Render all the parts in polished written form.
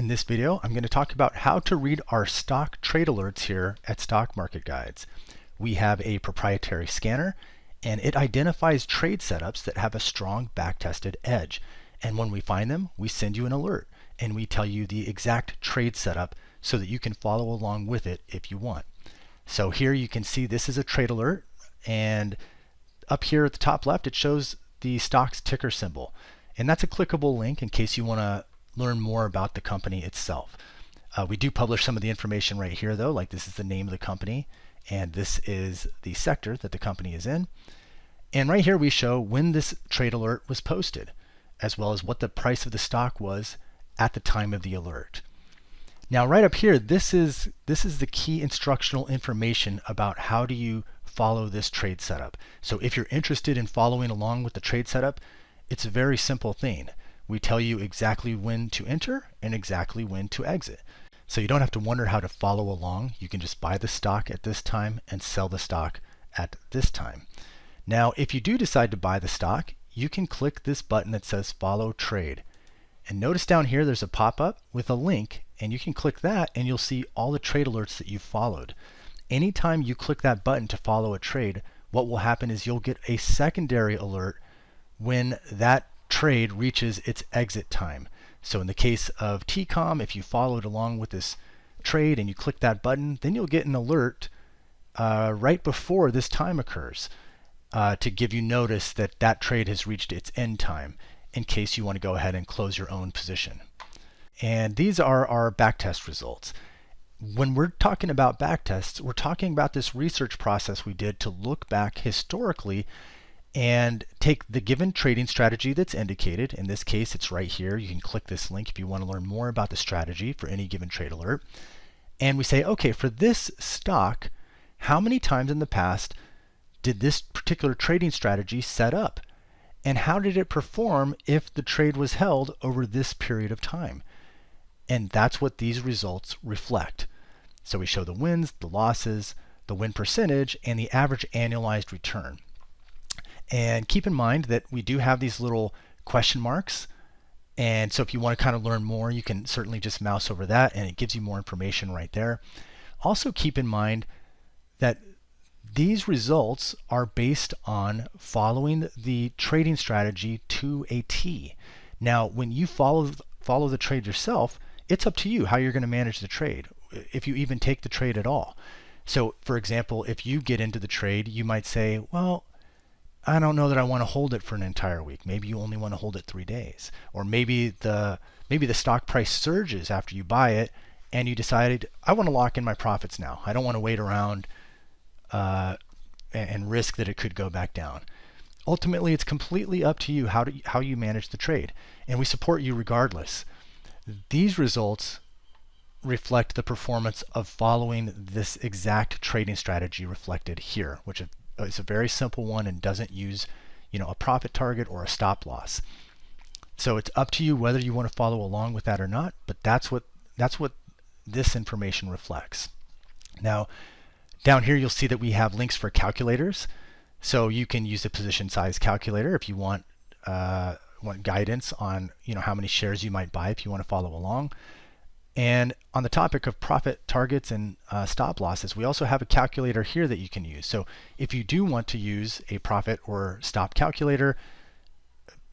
In this video, I'm going to talk about how to read our stock trade alerts here at Stock Market Guides. We have a proprietary scanner, and it identifies trade setups that have a strong back-tested edge. And when we find them, we send you an alert, and we tell you the exact trade setup so that you can follow along with it if you want. So here you can see this is a trade alert, and up here at the top left, it shows the stock's ticker symbol. And that's a clickable link in case you want to learn more about the company itself. We do publish some of the information right here though, like this is the name of the company and this is the sector that the company is in. And right here we show when this trade alert was posted, as well as what the price of the stock was at the time of the alert. Now right up here, this is the key instructional information about how do you follow this trade setup. So if you're interested in following along with the trade setup, it's a very simple thing. We tell you exactly when to enter and exactly when to exit. So you don't have to wonder how to follow along. You can just buy the stock at this time and sell the stock at this time. Now, if you do decide to buy the stock, you can click this button that says Follow Trade. And notice down here there's a pop-up with a link, and you can click that and you'll see all the trade alerts that you've followed. Anytime you click that button to follow a trade, what will happen is you'll get a secondary alert when that trade reaches its exit time. So in the case of TCOM, if you followed along with this trade and you click that button, then you'll get an alert right before this time occurs to give you notice that that trade has reached its end time in case you want to go ahead and close your own position. And these are our backtest results. When we're talking about backtests, we're talking about this research process we did to look back historically and take the given trading strategy that's indicated. In this case, it's right here. You can click this link if you want to learn more about the strategy for any given trade alert. And we say, okay, for this stock, how many times in the past did this particular trading strategy set up? And how did it perform if the trade was held over this period of time? And that's what these results reflect. So we show the wins, the losses, the win percentage, and the average annualized return. And keep in mind that we do have these little question marks. And so if you want to kind of learn more, you can certainly just mouse over that and it gives you more information right there. Also keep in mind that these results are based on following the trading strategy to a T. Now, when you follow the trade yourself, it's up to you how you're going to manage the trade, if you even take the trade at all. So for example, if you get into the trade, you might say, well, I don't know that I want to hold it for an entire week. Maybe you only want to hold it 3 days. Or maybe the stock price surges after you buy it and you decided, I want to lock in my profits now. I don't want to wait around and risk that it could go back down. Ultimately, it's completely up to you how you manage the trade. And we support you regardless. These results reflect the performance of following this exact trading strategy reflected here, which is a very simple one and doesn't use, a profit target or a stop loss. So it's up to you whether you want to follow along with that or not, but that's what this information reflects. Now, down here you'll see that we have links for calculators. So you can use the position size calculator if you want guidance on how many shares you might buy if you want to follow along. And on the topic of profit targets and stop losses, we also have a calculator here that you can use. So if you do want to use a profit or stop calculator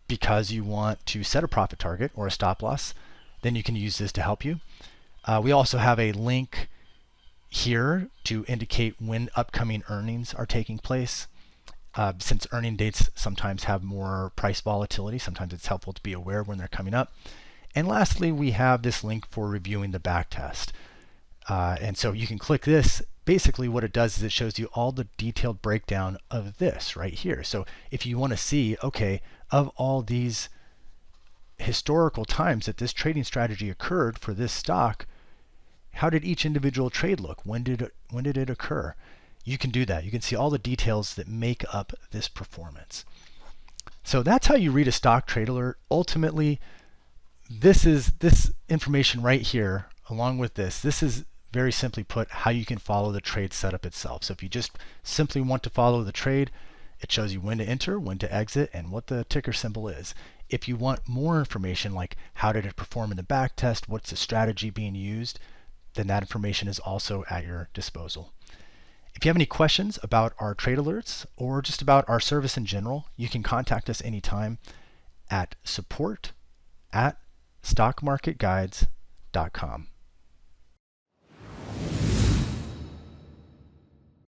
because you want to set a profit target or a stop loss, then you can use this to help you. We also have a link here to indicate when upcoming earnings are taking place. Since earning dates sometimes have more price volatility, sometimes it's helpful to be aware when they're coming up. And lastly, we have this link for reviewing the backtest. And so you can click this. Basically what it does is it shows you all the detailed breakdown of this right here. So if you want to see, okay, of all these historical times that this trading strategy occurred for this stock, how did each individual trade look? When did it occur? You can do that. You can see all the details that make up this performance. So that's how you read a stock trade alert. Ultimately, this information right here, along with this is very simply put how you can follow the trade setup itself. So if you just simply want to follow the trade, It shows you when to enter, when to exit, and what the ticker symbol is. If you want more information like how did it perform in the backtest, what's the strategy being used, then that information is also at your disposal. If you have any questions about our trade alerts or just about our service in general, you can contact us anytime at support@stockmarketguides.com.